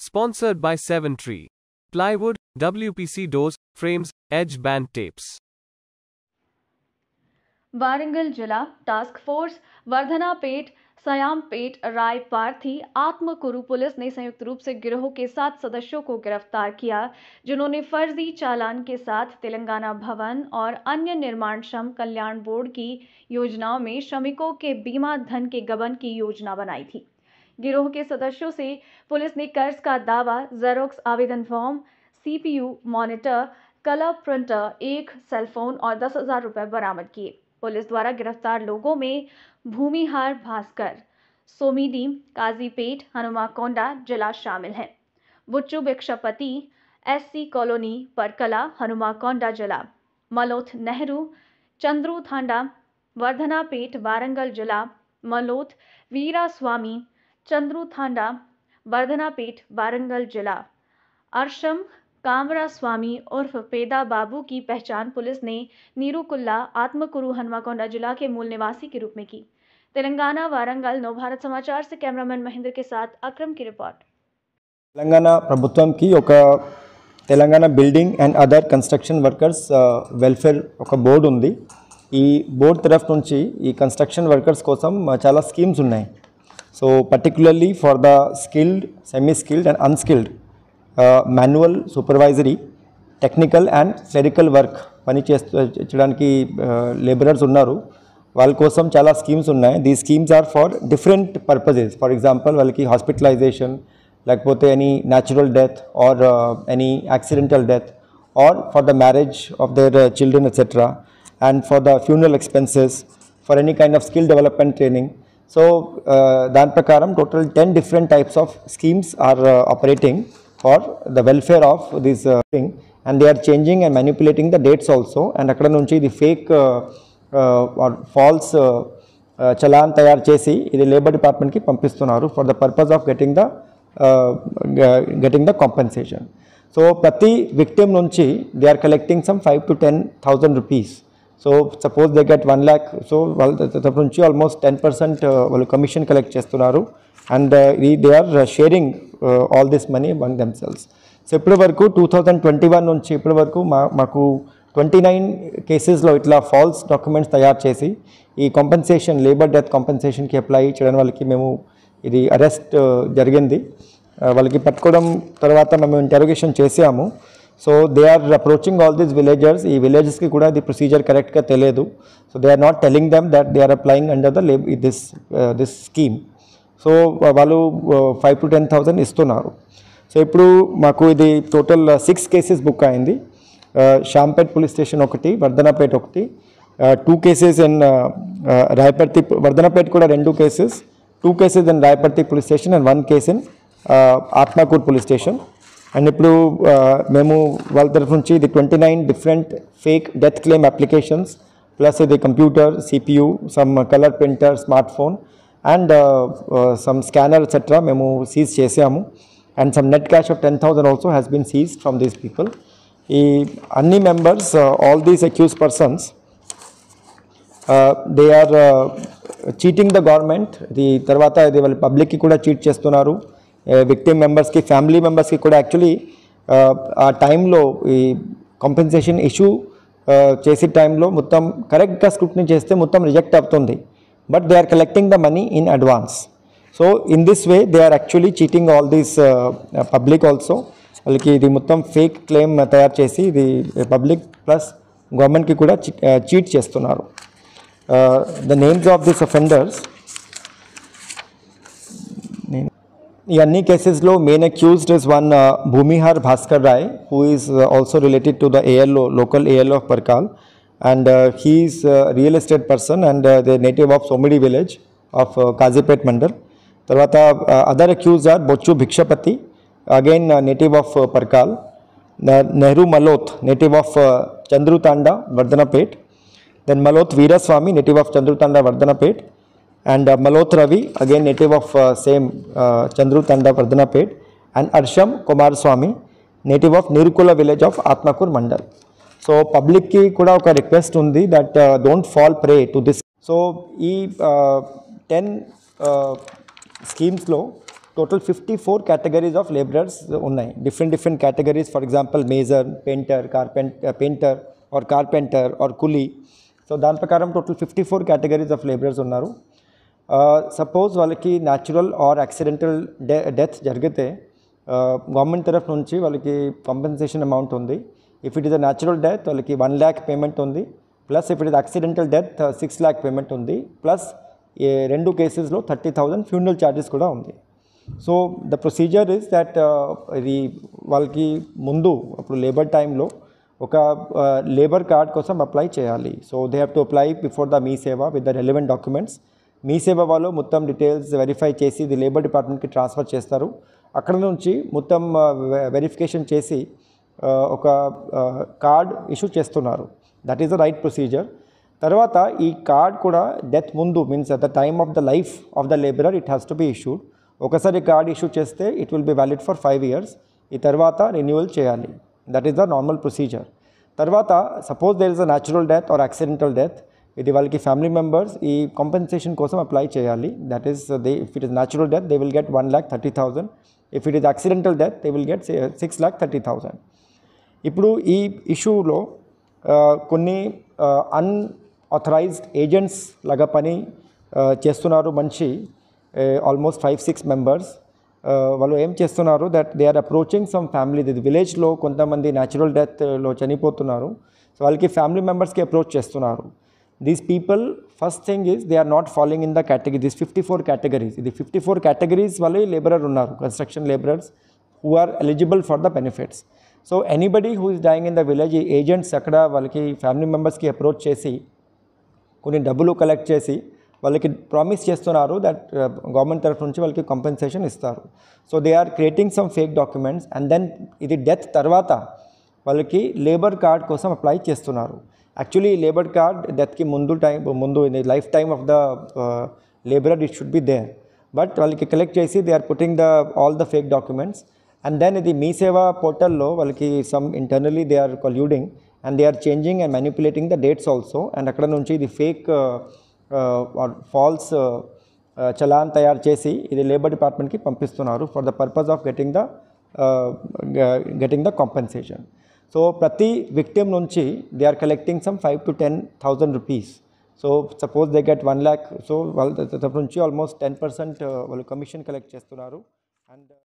Sponsored by 7tree. Plywood, WPC doors, frames, edge band tapes. Warangal जिला task force वर्धनापेट सयामपेट रायपार्थी Atmakur police ने संयुक्त रूप से गिरोह के 7 सदस्यों को गिरफ्तार किया, जिन्होंने फर्जी चालान के साथ तेलंगाना भवन और अन्य निर्माण श्रम कल्याण बोर्ड की योजनाओं में श्रमिकों के बीमा धन के गबन की योजना बनाई थी। गिरोह के सदस्यों से पुलिस ने कर्ज का दावा, जेरोक्स आवेदन form, CPU monitor, colour printer, एक सेलफोन और 10,000 रुपए बरामद किए। पुलिस द्वारा गिरफ्तार लोगों में भूमिहार भास्कर, सोमीडीम, काजीपेट, हनुमाकोंडा जिला शामिल हैं। बुच्चू भिक्षापति, SC कॉलोनी परकला, हनुमाकोंडा जिला, मलोथ नेहरू, चंद्रू थांडा, वर्धनापेट वारंगल जिला, मलोथ वीरा स्वामी, चंद्रू थांडा, वर्धनापेट वारंगल जिला, अर्शम कामरा स्वामी उर्फ पेदा बाबू की पहचान पुलिस ने नीरुकुल्ला आत्मकुरु हनुमाकोंडा जिला के मूल निवासी के रूप में की। तेलंगाना वारंगल नवभारत समाचार से कैमरामैन महेंद्र के साथ अक्रम की रिपोर्ट। तेलंगाना ప్రభుత్వం की Telangana building and other construction workers welfare ఒక బోర్డు ఉంది। ఈ బోర్డు తరఫు నుంచి ఈ కన్స్ట్రక్షన్ వర్కర్స్ కోసం చాలా స్కీమ్స్ ఉన్నాయి। So particularly for the skilled, semi skilled and unskilled manual, supervisory, technical and clerical work పని చేయడానికి లేబరర్స్ ఉన్నారు। వాళ్ళ కోసం చాలా స్కీమ్స్ ఉన్నాయి। The schemes are for different purposes. For example వాళ్ళకి హాస్పిటలైజేషన్, లేకపోతే any natural death or any accidental death, or for the marriage of their children etcetera, and for the funeral expenses, for any kind of skill development training. So దాని ప్రకారం total 10 different types of schemes are operating for the welfare of this thing, and they are changing and manipulating the dates also, and అక్కడ నుంచి ఇది fake or false challan తయారు చేసి ఇది labour డిపార్ట్మెంట్కి పంపిస్తున్నారు for the purpose of getting the compensation. So ప్రతి victim నుంచి they are collecting some 5 to 10,000 rupees। So suppose they get 1 lakh, so వాళ్ళ తరఫు నుంచి ఆల్మోస్ట్ 10% వాళ్ళు కమిషన్ కలెక్ట్ చేస్తున్నారు, and they are sharing all this money among themselves. So ఇప్పటి వరకు 2021 నుంచి ఇప్పటి వరకు మాకు 29 కేసెస్లో ఇట్లా ఫాల్స్ డాక్యుమెంట్స్ తయారు చేసి ఈ కాంపెన్సేషన్, లేబర్ డెత్ కాంపెన్సేషన్కి అప్లై చేయడం వాళ్ళకి మేము ఇది అరెస్ట్ జరిగింది। వాళ్ళకి పట్టుకోవడం తర్వాత మేము ఇంటరోగేషన్ చేసాము। So they are approaching all these villagers, ఈ విలేజెస్కి కూడా ఇది ప్రొసీజర్ కరెక్ట్గా తెలియదు। So they are not telling them that they are applying under the this scheme. So వాళ్ళు 5 to 10,000 ఇస్తున్నారు। సో ఇప్పుడు మాకు ఇది టోటల్ 6 కేసెస్ బుక్ అయింది। షాంపేట్ పోలీస్ స్టేషన్ ఒకటి, వర్ధనాపేట్ ఒకటి, 2 cases ఇన్ రాయపర్తి, వర్ధనాపేట్ కూడా 2 cases, 2 cases in Rayaparthi police station and 1 case in Atmakur police station. And ఇప్పుడు మేము వాళ్ళ తరఫు నుంచి ఇది 29 different fake death claim applications, plus ఇది computer, CPU, some colour printer, smart phone and some scanner etcetera మేము సీజ్ చేసాము, and some net cash of 10,000 also has been seized from these people. ఈ అన్ని members, all these accuse persons, they are cheating the government. ఇది తర్వాత ఇది వాళ్ళు పబ్లిక్కి కూడా చీట్ చేస్తున్నారు, విక్టిమ్ మెంబర్స్కి, ఫ్యామిలీ మెంబర్స్కి కూడా। యాక్చువల్లీ ఆ టైంలో ఈ కాంపెన్సేషన్ ఇష్యూ చేసే టైంలో మొత్తం కరెక్ట్గా స్క్రూటినీ చేస్తే మొత్తం రిజెక్ట్ అవుతుంది, but they are collecting the money in advance. So in this way they are actually cheating all these public also. వాళ్ళకి ఇది మొత్తం ఫేక్ క్లెయిమ్ తయారు చేసి ఇది పబ్లిక్ ప్లస్ గవర్నమెంట్కి కూడా చీట్ చేస్తున్నారు। The names of this offenders, ఈ అన్ని కేసెస్లో main accused is one Bhumihar Bhaskar Rai, who is also related to the ALO, local ALO of Parkal, and he is a real estate person and the native of Somidi village of Kazipet Mandal. తర్వాత other accused are Bochu Bhikshapati, again native of Parkal, Nehru Maloth, native of Chandru Tanda, Vardhanapet, then Maloth Veeraswamy, native of Chandru Tanda, Vardhanapet, and Maloth Ravi, again native of same Chandru Tanda, Vardhanapet, and Arsham Kumar Swamy, native of Nirukula village of Atmakur Mandal. So పబ్లిక్కి కూడా ఒక request ఉంది that don't fall prey to this. So ఈ 10 స్కీమ్స్లో total 54 categories of labourers ఉన్నాయి. Different categories, for example major, painter or carpenter or coolie. So దాని ప్రకారం total 54 categories of labourers ఉన్నారు. సపోజ్ వాళ్ళకి న్యాచురల్ ఆర్ యాక్సిడెంటల్ డెత్ జరిగితే government తరఫు నుంచి వాళ్ళకి కాంపెన్సేషన్ అమౌంట్ ఉంది. If it is a natural death వాళ్ళకి 1 lakh పేమెంట్ ఉంది. Plus if it is accidental death 6 lakh payment ఉంది. ప్లస్ రెండు కేసెస్లో 30,000 ఫ్యూనరల్ ఛార్జెస్ కూడా ఉంది. So the procedure is that ఇది వాళ్ళకి ముందు అప్పుడు లేబర్ టైంలో ఒక లేబర్ కార్డ్ కోసం అప్లై చేయాలి. So they have to apply before the Mee Seva with the relevant documents. Mee Seva వాళ్ళు మొత్తం డీటెయిల్స్ వెరిఫై చేసి ఇది లేబర్ డిపార్ట్మెంట్కి ట్రాన్స్ఫర్ చేస్తారు. అక్కడ నుంచి మొత్తం వెరిఫికేషన్ చేసి ఒక కార్డ్ ఇష్యూ చేస్తున్నారు. That is the right procedure. తర్వాత ఈ కార్డ్ కూడా డెత్ ముందు means at the time of the life of the labourer it has to be issued. ఒకసారి కార్డ్ ఇష్యూ చేస్తే it will be valid for 5 years. ఈ తర్వాత renewal చేయాలి. That is the normal procedure. తర్వాత suppose there is a natural death or accidental death, ఇది వాళ్ళకి family members ఈ compensation కోసం అప్లై చేయాలి. That is if it is natural death they will get 1,30,000. If it is accidental death they will get 6,30,000. ఇప్పుడు ఈ ఇష్యూలో కొన్ని unauthorised agents లాగా పని చేస్తున్నారు మంచి ఆల్మోస్ట్ 5-6 మెంబర్స్. వాళ్ళు ఏం చేస్తున్నారు that they are approaching some family. ఇది విలేజ్లో కొంతమంది న్యాచురల్ డెత్లో చనిపోతున్నారు. సో వాళ్ళకి ఫ్యామిలీ మెంబర్స్కి అప్రోచ్ చేస్తున్నారు. These people first thing is they are not following in the category this 54 categories. ఇది 54 కేటగిరీస్ వాళ్ళు లేబరర్ ఉన్నారు, construction labourers who are eligible for the benefits. So anybody who is dying in the village agents అక్కడ వాళ్ళకి family మెంబర్స్కి approach చేసి కొన్ని డబ్బులు collect చేసి వాళ్ళకి ప్రామిస్ చేస్తున్నారు దట్ గవర్నమెంట్ తరఫు నుంచి వాళ్ళకి కాంపెన్సేషన్ ఇస్తారు. So they are creating some fake documents and then ఇది డెత్ తర్వాత వాళ్ళకి లేబర్ కార్డ్ కోసం అప్లై చేస్తున్నారు. యాక్చువల్లీ లేబర్ కార్డ్ డెత్కి ముందు in the life time of the labourer it should be there. But వాళ్ళకి కలెక్ట్ చేసి they are putting all the fake documents and then ఇది మీ సేవా పోర్టల్లో వాళ్ళకి some internally they are colluding and they are changing and manipulating the dates also. And అక్కడ నుంచి ఇది fake falls challan తయారు చేసి ఇది లేబర్ డిపార్ట్మెంట్కి పంపిస్తున్నారు for the purpose of getting the compensation. So ప్రతి విక్టిమ్ నుంచి they are collecting some 5,000 to 10,000 rupees. So suppose they get 1 lakh, so వాళ్ళ తరఫు నుంచి ఆల్మోస్ట్ 10% వాళ్ళు కమిషన్ కలెక్ట్ చేస్తున్నారు. అండ్